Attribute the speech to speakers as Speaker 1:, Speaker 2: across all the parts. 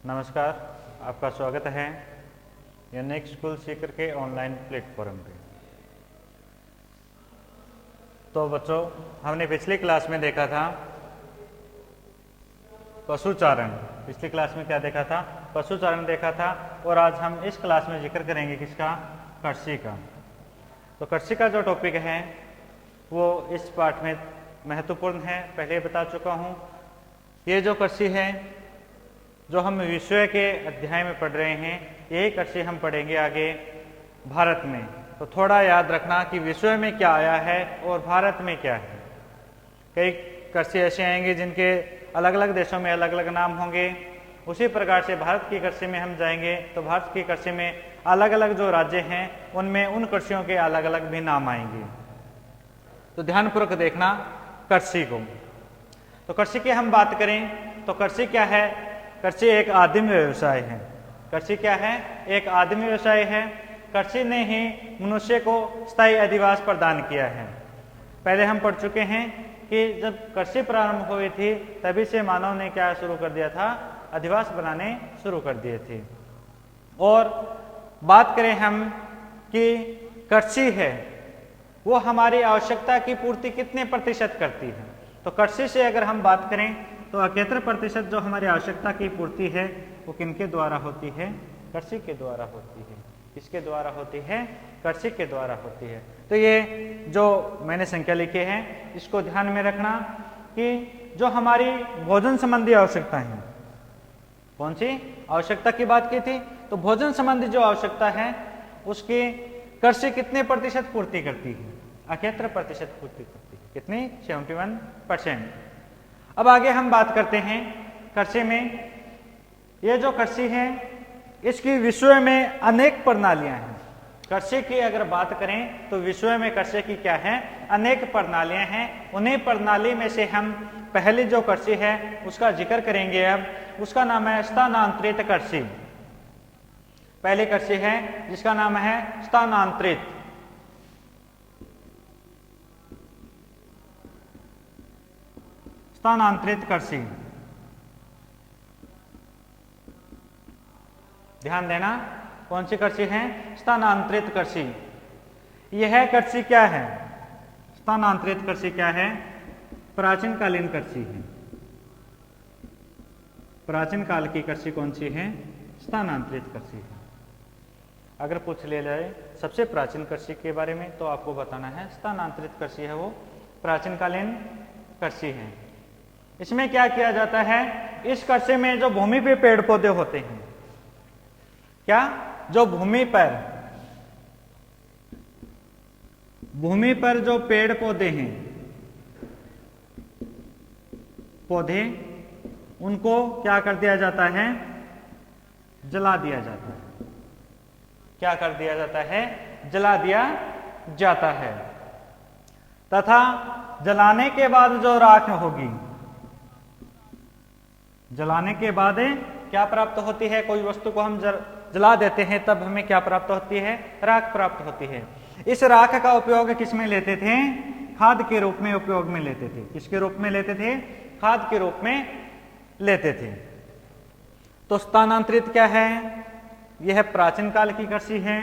Speaker 1: नमस्कार, आपका स्वागत है यूनिक स्कूल सीकर के ऑनलाइन प्लेटफॉर्म पे। तो बच्चों, हमने पिछली क्लास में देखा था पशुचारण। पिछली क्लास में क्या देखा था? पशुचारण देखा था। और आज हम इस क्लास में जिक्र करेंगे किसका? कृषि का। तो कृषि का जो टॉपिक है वो इस पाठ में महत्वपूर्ण है, पहले बता चुका हूँ। ये जो कृषि है जो हम विषय के अध्याय में पढ़ रहे हैं, यही कृषि हम पढ़ेंगे आगे भारत में। तो थोड़ा याद रखना कि विषय में क्या आया है और भारत में क्या है। कई कृषि ऐसे आएंगे जिनके अलग अलग देशों में अलग अलग नाम होंगे। उसी प्रकार से भारत की कृषि में हम जाएंगे तो भारत की कृषि में अलग अलग जो राज्य हैं उनमें उन कृषियों के अलग अलग भी नाम आएंगे। तो ध्यानपूर्वक देखना कृषि को। तो कृषि की हम बात करें तो कृषि क्या है? कृषि एक आदिम व्यवसाय है। कृषि क्या है? एक आदिम व्यवसाय है। कृषि ने ही मनुष्य को स्थायी अधिवास प्रदान किया है। पहले हम पढ़ चुके हैं कि जब कृषि प्रारंभ हुई थी तभी से मानव ने क्या शुरू कर दिया था? अधिवास बनाने शुरू कर दिए थे। और बात करें हम कि कृषि है वो हमारी आवश्यकता की पूर्ति कितने प्रतिशत करती है? तो कृषि से अगर हम बात करें तो 71% जो हमारी आवश्यकता की पूर्ति है वो किनके द्वारा होती है? कृषि के द्वारा होती है। किसके द्वारा होती है? कृषि के द्वारा होती है। तो ये जो मैंने संख्या लिखी है इसको ध्यान में रखना कि जो हमारी भोजन संबंधी आवश्यकता है, कौन सी आवश्यकता की बात की थी? तो भोजन संबंधी जो आवश्यकता है उसकी कृषि कितने प्रतिशत पूर्ति करती है? 71% पूर्ति करती है। कितनी? 71%। अब आगे हम बात करते हैं कृषि में। ये जो कृषि है इसकी विश्व में अनेक प्रणालियां हैं। कृषि की अगर बात करें तो विश्व में कृषि की क्या है? अनेक प्रणालियां हैं। उन्हीं प्रणाली में से हम पहली जो कृषि है उसका जिक्र करेंगे। अब उसका नाम है स्थानांतरित कृषि। पहली कृषि है जिसका नाम है स्थानांतरित। स्थानांतरित कृषि। ध्यान देना, कौन सी कृषि है? स्थानांतरित कृषि। यह कृषि क्या है? स्थानांतरित कृषि क्या है? प्राचीन कालीन कृषि है। प्राचीन काल की कृषि कौन सी है? स्थानांतरित कृषि है। अगर पूछ लिया जाए सबसे प्राचीन कृषि के बारे में तो आपको बताना है स्थानांतरित कृषि है वो प्राचीन कालीन कृषि है। इसमें क्या किया जाता है? इस कृषि में जो भूमि पे पेड़ पौधे होते हैं, क्या? जो भूमि पर जो पेड़ पौधे हैं, पौधे, उनको क्या कर दिया जाता है? जला दिया जाता है। क्या कर दिया जाता है? जला दिया जाता है। तथा जलाने के बाद जो राख होगी, जलाने के बाद क्या प्राप्त होती है? कोई वस्तु को हम जला देते हैं तब हमें क्या प्राप्त होती है? राख प्राप्त होती है। इस राख का उपयोग किस में लेते थे? खाद के रूप में उपयोग में लेते थे। किसके रूप में लेते थे? खाद के रूप में लेते थे। तो स्थानांतरित क्या है? यह प्राचीन काल की कृषि है।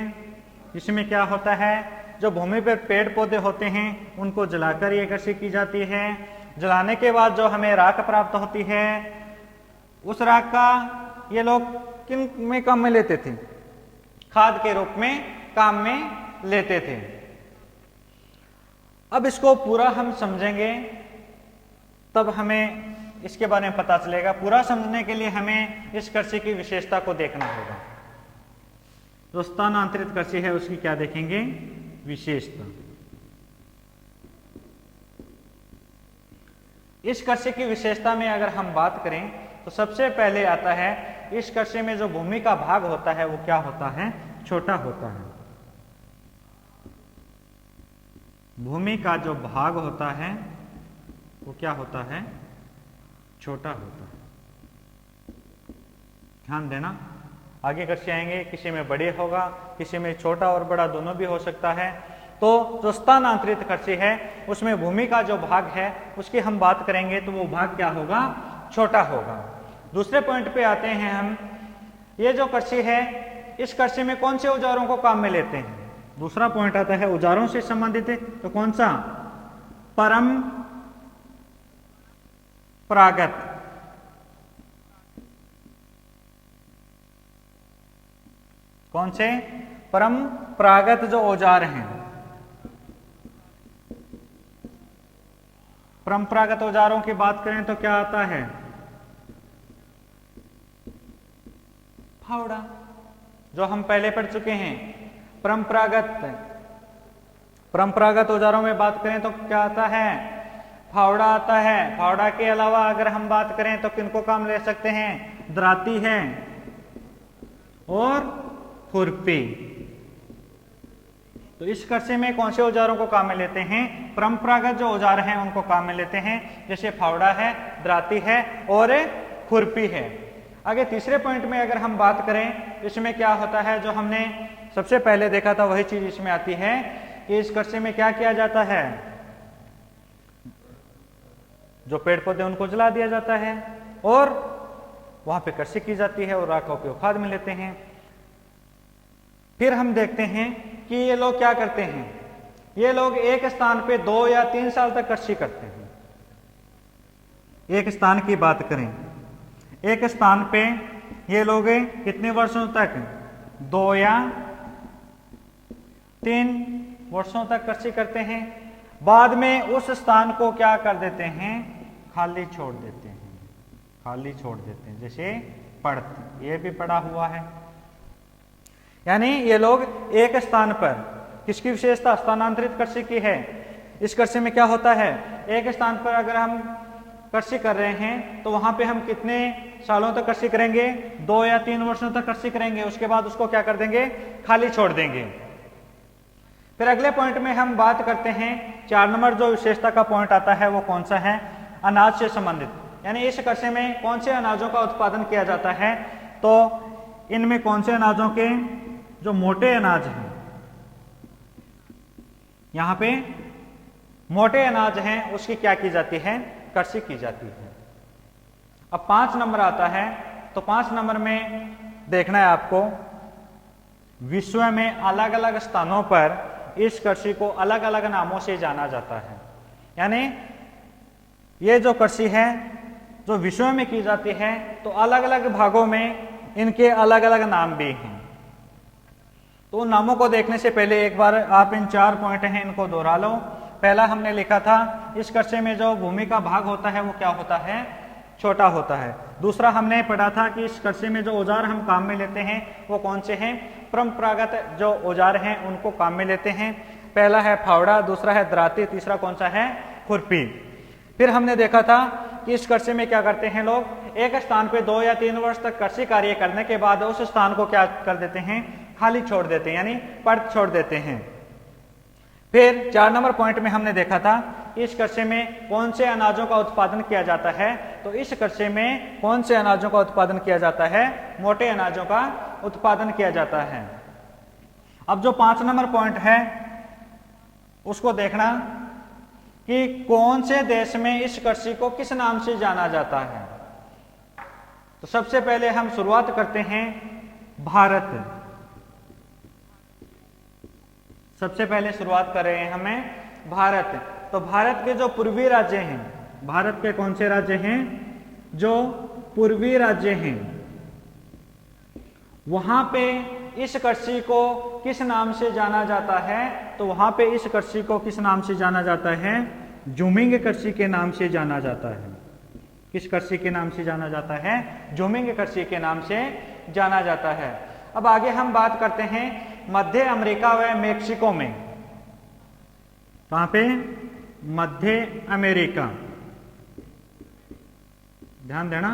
Speaker 1: इसमें क्या होता है? जो भूमि पर पेड़ पौधे होते हैं उनको जलाकर यह कृषि की जाती है। जलाने के बाद जो हमें राख प्राप्त होती है उस राख का ये लोग किन में काम में लेते थे? खाद के रूप में काम में लेते थे। अब इसको पूरा हम समझेंगे तब हमें इसके बारे में पता चलेगा। पूरा समझने के लिए हमें इस कृषि की विशेषता को देखना होगा। जो स्थानांतरित कृषि है उसकी क्या देखेंगे? विशेषता। इस कृषि की विशेषता में अगर हम बात करें तो सबसे पहले आता है इस कृषि में जो भूमि का भाग होता है वो क्या होता है? छोटा होता है। भूमि का जो भाग होता है वो क्या होता है? छोटा होता है। ध्यान देना, आगे कृषि आएंगे, किसी में बड़े होगा, किसी में छोटा और बड़ा दोनों भी हो सकता है। तो जो स्थानांतरित कृषि है उसमें भूमि का जो भाग है उसकी हम बात करेंगे तो वो भाग क्या होगा? छोटा होगा। दूसरे पॉइंट पे आते हैं हम ये जो कृषि है, इस कृषि में कौन से औजारों को काम में लेते हैं? दूसरा पॉइंट आता है औजारों से संबंधित है, तो कौन सा? परंपरागत। कौन से? परंपरागत जो औजार हैं। परंपरागत औजारों की बात करें तो क्या आता है? फावड़ा, जो हम पहले पढ़ चुके हैं। परंपरागत औजारों में बात करें तो क्या आता है? फावड़ा आता है। फावड़ा के अलावा अगर हम बात करें तो किनको काम ले सकते हैं? दराती है और खुरपी। तो इस कृषि में कौन से औजारों को काम में लेते हैं? परंपरागत जो औजार हैं उनको काम में लेते हैं, जैसे फावड़ा है, दराती है और खुरपी है। आगे तीसरे पॉइंट में अगर हम बात करें, इसमें क्या होता है, जो हमने सबसे पहले देखा था वही चीज इसमें आती है कि इस कृषि में क्या किया जाता है? जो पेड़ पौधे उनको जला दिया जाता है और वहां पे कृषि की जाती है और राख का उपयोग खाद में लेते हैं। फिर हम देखते हैं कि ये लोग क्या करते हैं। ये लोग एक स्थान पे 2 या 3 साल तक कृषि करते हैं। एक स्थान की बात करें, एक स्थान पे ये लोग कितने वर्षों तक? 2 या 3 वर्षों तक कृषि करते हैं। बाद में उस स्थान को क्या कर देते हैं? खाली छोड़ देते हैं। खाली छोड़ देते हैं, जैसे पड़त, ये भी पड़ा हुआ है। यानी ये लोग एक स्थान पर, किसकी विशेषता? स्थानांतरित कृषि की है। इस कृषि में क्या होता है? एक स्थान पर अगर हम कृषि कर रहे हैं तो वहां पे हम कितने सालों तक कृषि करेंगे? 2 या 3 वर्षों तक कृषि करेंगे। उसके बाद उसको क्या कर देंगे? खाली छोड़ देंगे। फिर अगले पॉइंट में हम बात करते हैं, 4 नंबर जो विशेषता का पॉइंट आता है वो कौन सा है? अनाज से संबंधित। यानी इस कृषि में कौन से अनाजों का उत्पादन किया जाता है? तो इनमें कौन से अनाजों के जो मोटे अनाज हैं, यहां पे मोटे अनाज हैं, उसकी क्या की जाती है? कृषि की जाती है। अब 5 नंबर आता है, तो 5 नंबर में देखना है आपको, विश्व में अलग अलग स्थानों पर इस कृषि को अलग अलग नामों से जाना जाता है। यानी ये जो कृषि है जो विश्व में की जाती है, तो अलग अलग भागों में इनके अलग अलग नाम भी हैं। तो उन नामों को देखने से पहले एक बार आप इन 4 पॉइंट हैं इनको दोहरा लो। पहला हमने लिखा था, इस कृषि में जो भूमि का भाग होता है वो क्या होता है? छोटा होता है। दूसरा हमने पढ़ा था कि इस कृषि में जो औजार हम काम में लेते हैं वो कौन से हैं? परंपरागत जो औजार हैं उनको काम में लेते हैं। पहला है फावड़ा, दूसरा है दराती, तीसरा कौन सा है? खुरपी। फिर हमने देखा था कि इस कृषि में क्या करते हैं लोग? एक स्थान पे 2 या 3 वर्ष तक कृषि कार्य करने के बाद उस स्थान को क्या कर देते हैं? खाली छोड़ देते हैं, यानी पड़त छोड़ देते हैं। फिर 4 नंबर पॉइंट में हमने देखा था इस कृषि में कौन से अनाजों का उत्पादन किया जाता है? तो इस कृषि में कौन से अनाजों का उत्पादन किया जाता है? मोटे अनाजों का उत्पादन किया जाता है। अब जो 5 नंबर पॉइंट है उसको देखना कि कौन से देश में इस कृषि को किस नाम से जाना जाता है। तो सबसे पहले हम शुरुआत करते हैं भारत। सबसे पहले शुरुआत कर रहे हैं हमें भारत। तो भारत के जो पूर्वी राज्य हैं, भारत के कौन से राज्य हैं? जो पूर्वी राज्य हैं, वहां पे इस कृषि को किस नाम से जाना जाता है? तो वहां पे इस कृषि को किस नाम से जाना जाता है? जूमिंग कृषि के नाम से जाना जाता है। किस कृषि के नाम से जाना जाता है? जूमिंग कृषि के नाम से जाना जाता है। अब आगे हम बात करते हैं मध्य अमेरिका व मेक्सिको में। कहां पे? मध्य अमेरिका। ध्यान देना,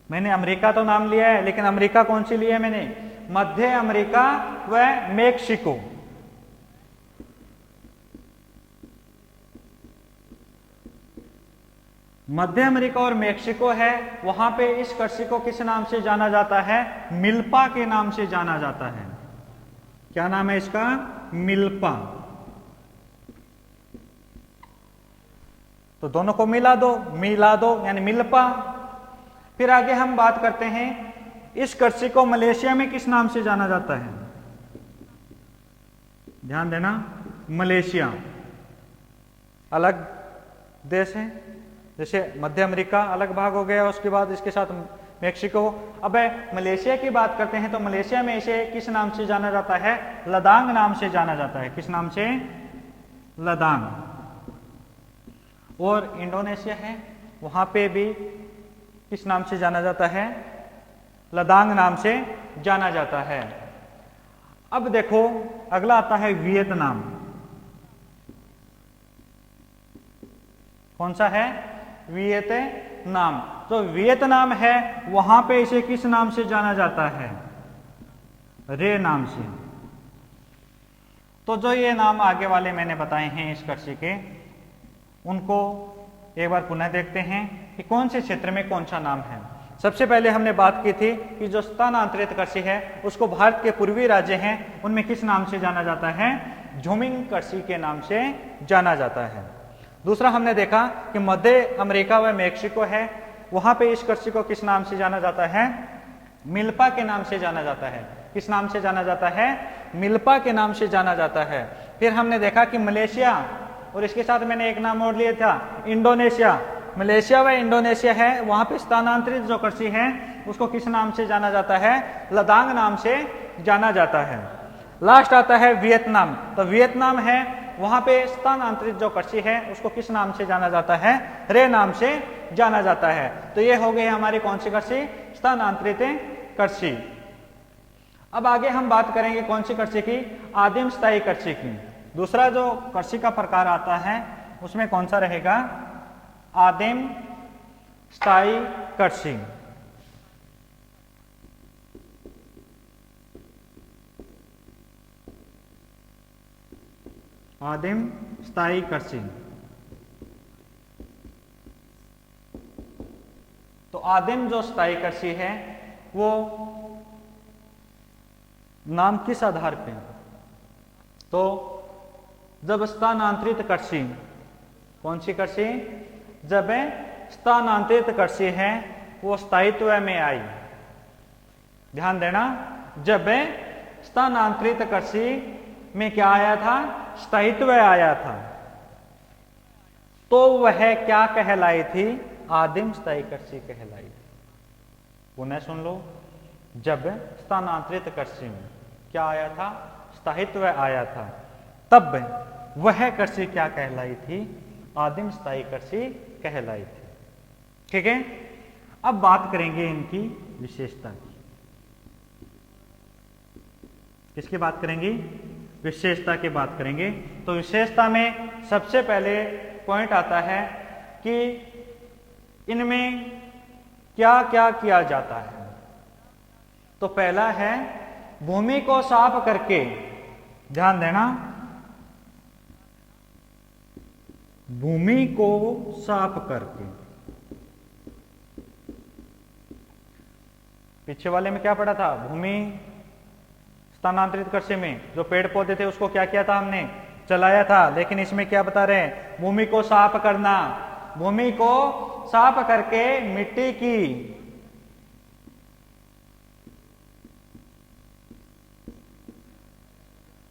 Speaker 1: मैंने अमेरिका तो नाम लिया है, लेकिन अमेरिका कौन सी लिया है मैंने? मध्य अमेरिका व मेक्सिको। मध्य अमेरिका और मेक्सिको है, वहां पे इस कृषि को किस नाम से जाना जाता है? मिल्पा के नाम से जाना जाता है। क्या नाम है इसका? मिल्पा। तो दोनों को मिला दो यानी मिल्पा। फिर आगे हम बात करते हैं इस कृषि को मलेशिया में किस नाम से जाना जाता है? ध्यान देना, मलेशिया अलग देश है, जैसे मध्य अमेरिका अलग भाग हो गया, उसके बाद इसके साथ मेक्सिको। अब मलेशिया की बात करते हैं तो मलेशिया में इसे किस नाम से जाना जाता है? लदांग नाम से जाना जाता है। किस नाम से? लदांग। और इंडोनेशिया है, वहां पे भी किस नाम से जाना जाता है? लदांग नाम से जाना जाता है। अब देखो अगला आता है वियतनाम। कौन सा है? वियतनाम। तो वियतनाम है, वहां पे इसे किस नाम से जाना जाता है? रे नाम से। तो जो ये नाम आगे वाले मैंने बताए हैं इस कृषि के, उनको एक बार पुनः देखते हैं कि कौन से क्षेत्र में कौन सा नाम है। सबसे पहले हमने बात की थी कि जो स्थानांतरित कृषि है उसको भारत के पूर्वी राज्य हैं उनमें किस नाम से जाना जाता है? झूमिंग कृषि के नाम से जाना जाता है। दूसरा हमने देखा कि मध्य अमेरिका व मेक्सिको है, वहां पे इस कृषि को किस नाम से जाना जाता है? मिल्पा के नाम से जाना जाता है। किस नाम से जाना जाता है? मिल्पा के नाम से जाना जाता है। फिर हमने देखा कि मलेशिया, और इसके साथ मैंने एक नाम और लिया था, इंडोनेशिया। मलेशिया व इंडोनेशिया है, वहां पे स्थानांतरित जो कृषि है उसको किस नाम से जाना जाता है? लदांग नाम से जाना जाता है। लास्ट आता है वियतनाम। तो वियतनाम है, वहां पे स्थानांतरित जो कृषि है उसको किस नाम से जाना जाता है? रे नाम से जाना जाता है। तो ये हो गई हमारी कौन सी कृषि? स्थानांतरित कृषि। अब आगे हम बात करेंगे कौन सी कृषि की? आदिम स्थायी कृषि की। दूसरा जो कृषि का प्रकार आता है उसमें कौन सा रहेगा? आदिम स्थायी कृषि। आदिम स्थायी कृषि। तो आदिम जो स्थायी कृषि है वो नाम किस आधार पे? तो जब स्थानांतरित कृषि, कौन सी कृषि? जब स्थानांतरित कृषि है वो स्थायित्व में आई। ध्यान देना, जब स्थानांतरित कृषि में क्या आया था? स्थायित्व आया था। तो वह क्या कहलाई थी? आदिम स्थायी कृषि कहलाई थी। पुनः सुन लो, जब स्थानांतरित कृषि में क्या आया था? स्थायित्व आया था, तब वह कृषि क्या कहलाई थी? आदिम स्थायी कृषि कहलाई थी। ठीक है, अब बात करेंगे इनकी विशेषता की। किसकी बात करेंगे? विशेषता की बात करेंगे। तो विशेषता में सबसे पहले पॉइंट आता है कि इनमें क्या क्या किया जाता है। तो पहला है भूमि को साफ करके, ध्यान देना, भूमि को साफ करके। पीछे वाले में क्या पढ़ा था? भूमि स्थानांतरित कृषि में जो पेड़ पौधे थे उसको क्या किया था? हमने चलाया था। लेकिन इसमें क्या बता रहे हैं? भूमि को साफ करना। भूमि को साफ करके मिट्टी की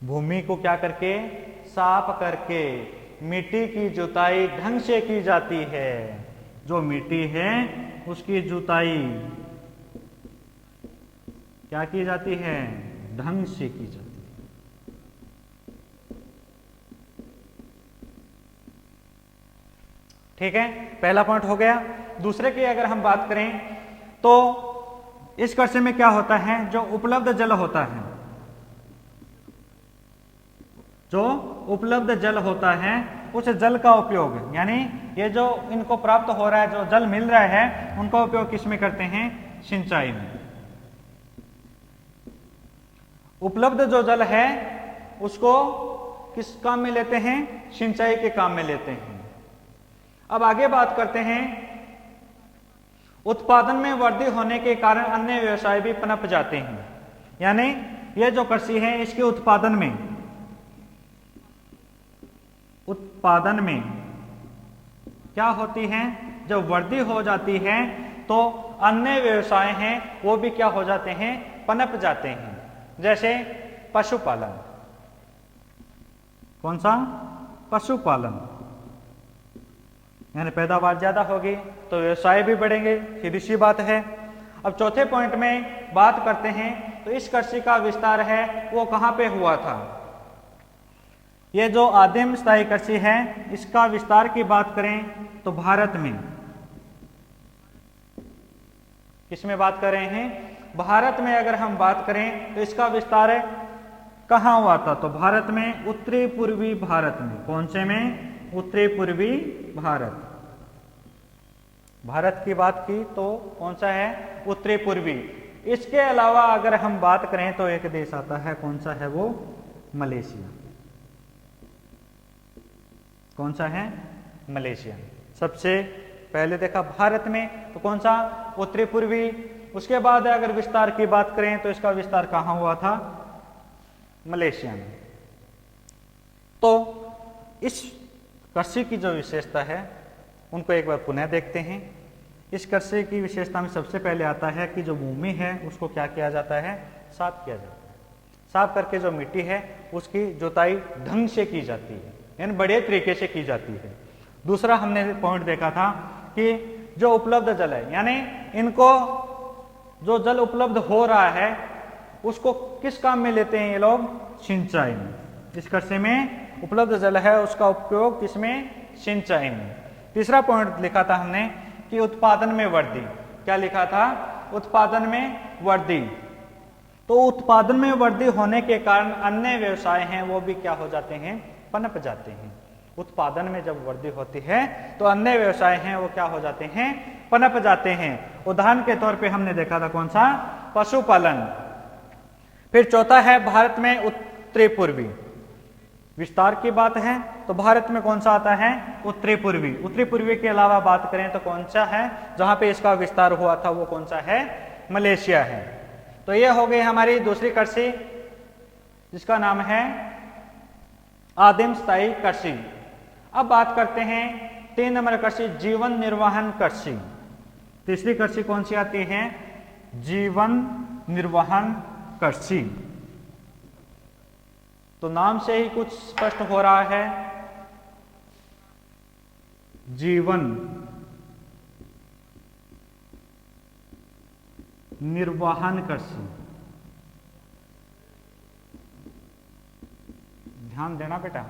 Speaker 1: भूमि को क्या करके? साफ करके मिट्टी की जुताई ढंग से की जाती है। जो मिट्टी है उसकी जुताई क्या की जाती है? ढंग से की जाती है। ठीक है, पहला पॉइंट हो गया। दूसरे की अगर हम बात करें तो इस कृषि में क्या होता है? जो उपलब्ध जल होता है, जो उपलब्ध जल होता है उस जल का उपयोग, यानी ये जो इनको प्राप्त हो रहा है, जो जल मिल रहा है, उनका उपयोग किस में करते हैं? सिंचाई में। उपलब्ध जो जल है उसको किस काम में लेते हैं? सिंचाई के काम में लेते हैं। अब आगे बात करते हैं, उत्पादन में वृद्धि होने के कारण अन्य व्यवसाय भी पनप जाते हैं। यानी ये जो कृषि है इसके उत्पादन में क्या होती है? जब वृद्धि हो जाती है तो अन्य व्यवसाय हैं वो भी क्या हो जाते हैं, पनप जाते हैं। जैसे पशुपालन, कौन सा, पशुपालन, यानी पैदावार ज्यादा होगी तो व्यवसाय भी बढ़ेंगे, सीधी सी बात है। अब चौथे पॉइंट में बात करते हैं तो इस कृषि का विस्तार है वो कहां पे हुआ था। ये जो आदिम स्थायी कृषि है इसका विस्तार की बात करें तो भारत में, किसमें बात कर रहे हैं, भारत में अगर हम बात करें तो इसका विस्तार कहां हुआ था, तो भारत में, उत्तरी पूर्वी भारत में। कौन से में, उत्तरी पूर्वी भारत। भारत की बात की तो कौन सा है, उत्तरी पूर्वी। इसके अलावा अगर हम बात करें तो एक देश आता है, कौन सा है वो, मलेशिया। कौन सा है, मलेशिया। सबसे पहले देखा भारत में तो कौन सा, उत्तरी पूर्वी। उसके बाद अगर विस्तार की बात करें तो इसका विस्तार कहां हुआ था, मलेशिया में। तो इस कृषि की जो विशेषता है उनको एक बार पुनः देखते हैं। इस कृषि की विशेषता में सबसे पहले आता है कि जो भूमि है उसको क्या किया जाता है, साफ किया जाता है। साफ करके जो मिट्टी है उसकी जुताई ढंग से की जाती है, यानी बड़े तरीके से की जाती है। दूसरा हमने पॉइंट देखा था कि जो उपलब्ध जल है, यानी इनको जो जल उपलब्ध हो रहा है उसको किस काम में लेते हैं ये लोग, सिंचाई में। इस कृषि में उपलब्ध जल है उसका उपयोग किसमें, सिंचाई में। तीसरा पॉइंट लिखा था हमने कि उत्पादन में वृद्धि। क्या लिखा था, उत्पादन में वृद्धि। तो उत्पादन में वृद्धि होने के कारण अन्य व्यवसाय हैं वो भी क्या हो जाते हैं, पनप जाते हैं। उत्पादन में जब वृद्धि होती है तो अन्य व्यवसाय हैं वो क्या हो जाते हैं, पनप जाते हैं। उदाहरण के तौर पे हमने देखा था कौन सा, पशुपालन। फिर चौथा है भारत में उत्तरी पूर्वी। विस्तार की बात है तो भारत में कौन सा आता है, उत्तरी पूर्वी। उत्तरी पूर्वी के अलावा बात करें तो कौन सा है जहां पे इसका विस्तार हुआ था, वो कौन सा है, मलेशिया है। तो ये हो गई हमारी दूसरी कृषि जिसका नाम है आदिम स्थायी कृषि। अब बात करते हैं 3 नंबर कृषि, जीवन निर्वाहन कृषि। तीसरी कृषि कौन सी आती है, जीवन निर्वाहन कृषि। तो नाम से ही कुछ स्पष्ट हो रहा है, जीवन निर्वाहन कृषि। ध्यान देना बेटा,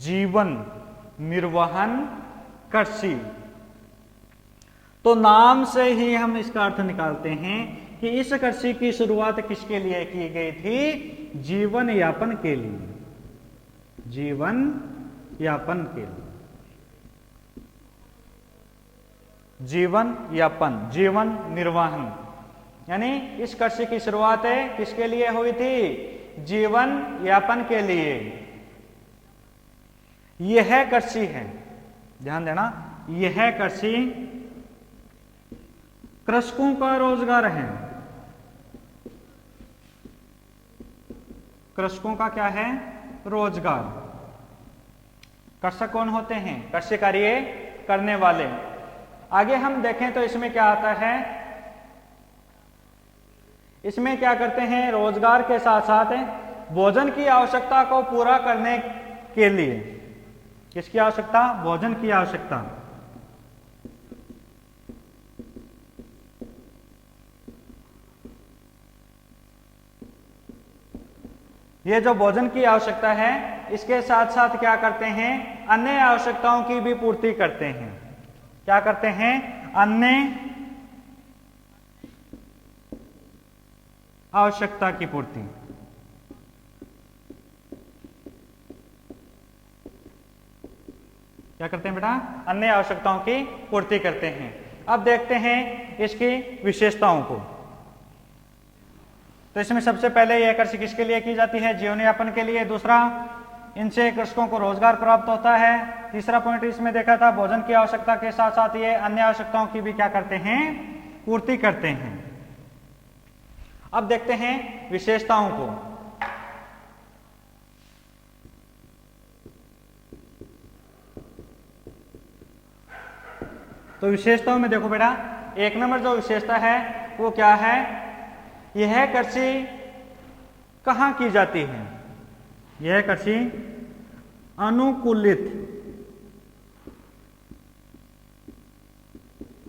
Speaker 1: जीवन निर्वाहन कृषि। तो नाम से ही हम इसका अर्थ निकालते हैं कि इस कृषि की शुरुआत किसके लिए की गई थी, जीवन यापन के लिए, जीवन यापन के लिए। जीवन यापन, जीवन निर्वाहन, यानी इस कृषि की शुरुआत किसके लिए हुई थी, जीवन यापन के लिए। यह कृषि है, ध्यान देना, यह कृषि कृषकों का रोजगार है। कृषकों का क्या है, रोजगार। कृषक कौन होते हैं, कृषि कार्य करने वाले। आगे हम देखें तो इसमें क्या आता है, इसमें क्या करते हैं, रोजगार के साथ साथ भोजन की आवश्यकता को पूरा करने के लिए, किसकी आवश्यकता, भोजन की आवश्यकता। ये जो भोजन की आवश्यकता है इसके साथ साथ क्या करते हैं, अन्य आवश्यकताओं की भी पूर्ति करते हैं। क्या करते हैं, अन्य आवश्यकता की पूर्ति। क्या करते हैं बेटा, अन्य आवश्यकताओं की पूर्ति करते हैं। अब देखते हैं इसकी विशेषताओं को। तो इसमें सबसे पहले यह कृषि किसके लिए की जाती है, जीवन यापन के लिए। दूसरा, इनसे कृषकों को रोजगार प्राप्त होता है। तीसरा पॉइंट इसमें देखा था, भोजन की आवश्यकता के साथ साथ ये अन्य आवश्यकताओं की भी क्या करते हैं, पूर्ति करते हैं। अब देखते हैं विशेषताओं को। तो विशेषताओं में देखो बेटा, एक नंबर जो विशेषता है वो क्या है, यह कृषि कहाँ की जाती है, यह कृषि अनुकूलित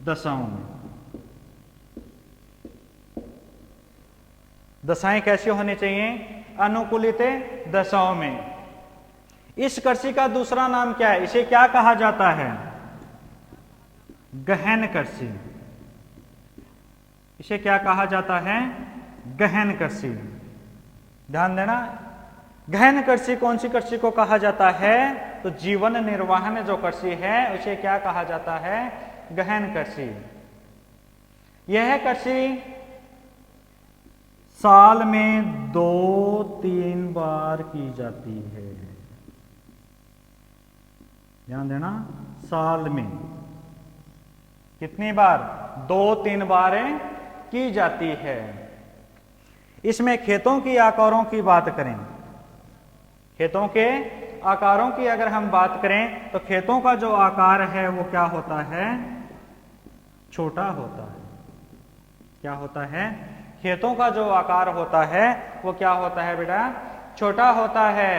Speaker 1: दशाओं में। दशाएं कैसी होनी चाहिए, अनुकूलित दशाओं में। इस कृषि का दूसरा नाम क्या है, इसे क्या कहा जाता है, गहन कृषि। इसे क्या कहा जाता है, गहन कृषि। ध्यान देना, गहन कृषि कौन सी कृषि को कहा जाता है, तो जीवन निर्वाहन जो कृषि है उसे क्या कहा जाता है, गहन कृषि। यह कृषि साल में 2-3 बार की जाती है। ध्यान देना, साल में कितनी बार, 2-3 बार की जाती है। इसमें खेतों की आकारों की बात करें, खेतों के आकारों की अगर हम बात करें तो खेतों का जो आकार है वो क्या होता है, छोटा होता है। क्या होता है, खेतों का जो आकार होता है वो क्या होता है बेटा, छोटा होता है।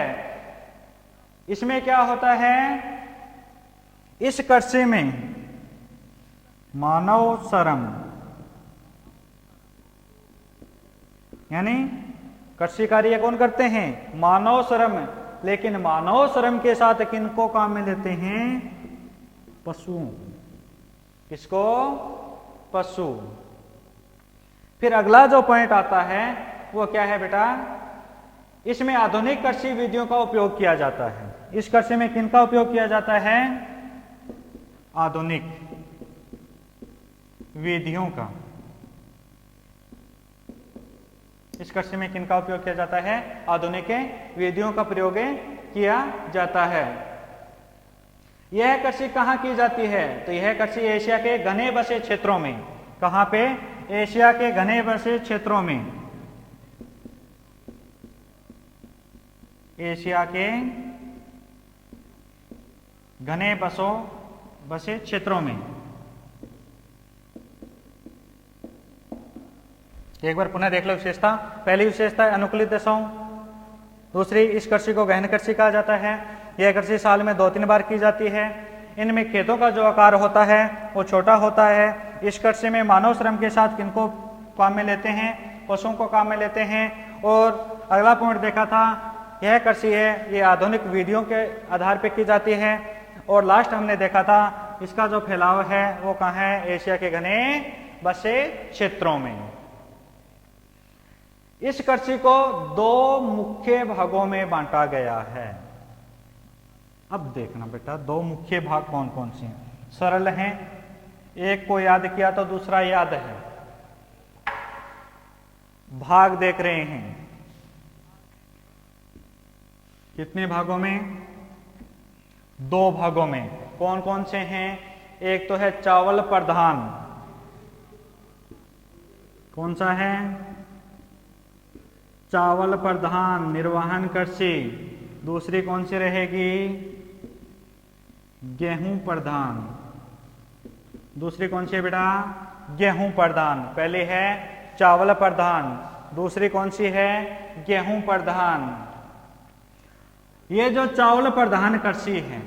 Speaker 1: इसमें क्या होता है, इस कृषि में मानव श्रम यानी कृषि कार्य कौन करते हैं, मानव श्रम। लेकिन मानव श्रम के साथ किनको काम में लेते हैं, पशुओं। किसको, पशु। फिर अगला जो पॉइंट आता है वो क्या है बेटा, इसमें आधुनिक कृषि विधियों का उपयोग किया जाता है। इस कृषि में किनका उपयोग किया जाता है, आधुनिक विधियों का। इस कृषि में किनका उपयोग किया जाता है, आधुनिक विधियों का प्रयोग किया जाता है। यह कृषि कहां की जाती है, तो यह कृषि एशिया के घने बसे क्षेत्रों में। कहां पे, एशिया के घने बसे क्षेत्रों में। एशिया के घने बसे क्षेत्रों में। एक बार पुनः देख लो विशेषता। पहली विशेषता है अनुकूलित दशाओं। दूसरी, इस कृषि को गहन कृषि कहा जाता है। यह कृषि साल में 2-3 बार की जाती है। इनमें खेतों का जो आकार होता है वो छोटा होता है। इस कृषि में मानव श्रम के साथ किनको काम में लेते हैं, पशुओं को काम में लेते हैं। और अगला पॉइंट देखा था, यह कृषि है ये आधुनिक विधियों के आधार पर की जाती है। और लास्ट हमने देखा था इसका जो फैलाव है वो कहाँ है, एशिया के घने बसे क्षेत्रों में। इस कृषि को 2 मुख्य भागों में बांटा गया है। अब देखना बेटा, 2 मुख्य भाग कौन कौन से हैं, सरल हैं, एक को याद किया तो दूसरा याद है। भाग देख रहे हैं, कितने भागों में, 2 भागों में। कौन कौन से हैं, एक तो है चावल प्रधान। कौन सा है, चावल प्रधान निर्वाहन कृषि। दूसरी कौन सी रहेगी, गेहूं प्रधान। दूसरी कौन सी है बेटा, गेहूं प्रधान। पहले है चावल प्रधान, दूसरी कौन सी है, गेहूं प्रधान। ये जो चावल प्रधान कृषि है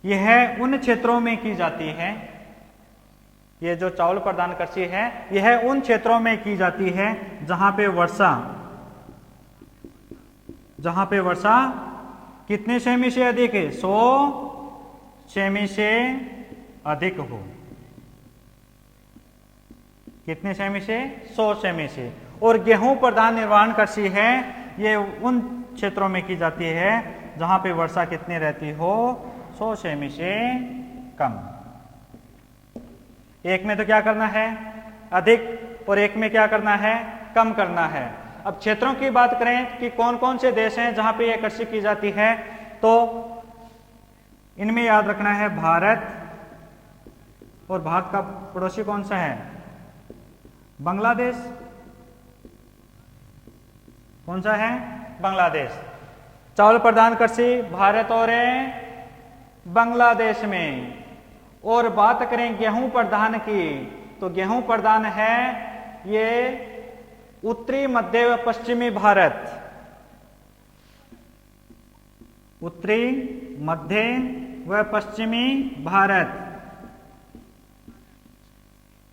Speaker 1: यह उन क्षेत्रों में की जाती है, ये जो चावल प्रधान कृषि है यह उन क्षेत्रों में की जाती है जहां पे वर्षा कितने सेमी से अधिक है, 100 सेमी से अधिक हो। कितने सेमी से, 100 सेमी से। और गेहूं प्रधान निर्वाहन कृषि है ये उन क्षेत्रों में की जाती है जहां पे वर्षा कितनी रहती हो, 100 सेमी से कम। एक में तो क्या करना है, अधिक, और एक में क्या करना है, कम करना है। अब क्षेत्रों की बात करें कि कौन कौन से देश हैं जहां पे यह कृषि की जाती है, तो इनमें याद रखना है भारत, और भारत का पड़ोसी कौन सा है, बांग्लादेश। कौन सा है, बांग्लादेश। चावल प्रधान कृषि भारत और बांग्लादेश में। और बात करें गेहूं प्रधान की, तो गेहूं प्रधान है ये उत्तरी, मध्य व पश्चिमी भारत, उत्तरी, मध्य व पश्चिमी भारत।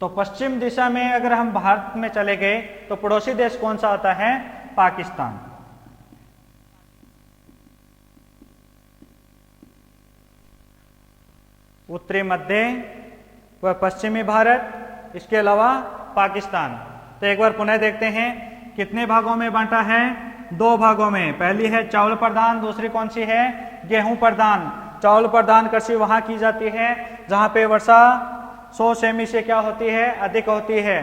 Speaker 1: तो पश्चिम दिशा में अगर हम भारत में चले गए तो पड़ोसी देश कौन सा आता है? पाकिस्तान। उत्तरी, मध्य व पश्चिमी भारत, इसके अलावा पाकिस्तान। तो एक बार पुनः देखते हैं कितने भागों में बांटा है? 2 भागों में। पहली है चावल प्रधान, दूसरी कौन सी है? गेहूं प्रधान। चावल प्रधान कृषि वहां की जाती है जहां पे वर्षा 100 सेमी से क्या होती है? अधिक होती है।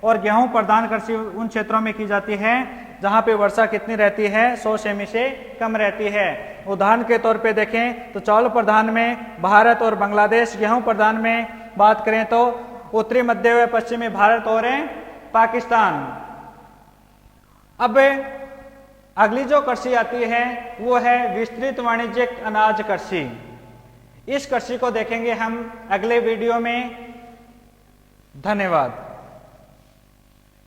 Speaker 1: और गेहूं प्रधान कृषि उन क्षेत्रों में की जाती है जहां पे वर्षा कितनी रहती है? 100 सेमी से कम रहती है। उदाहरण के तौर पे देखें तो चावल प्रधान में भारत और बांग्लादेश, गेहूं प्रधान में बात करें तो उत्तरी, मध्य व पश्चिमी भारत और पाकिस्तान। अब अगली जो कृषि आती है वो है विस्तृत वाणिज्यिक अनाज कृषि। इस कृषि को देखेंगे हम अगले वीडियो में। धन्यवाद।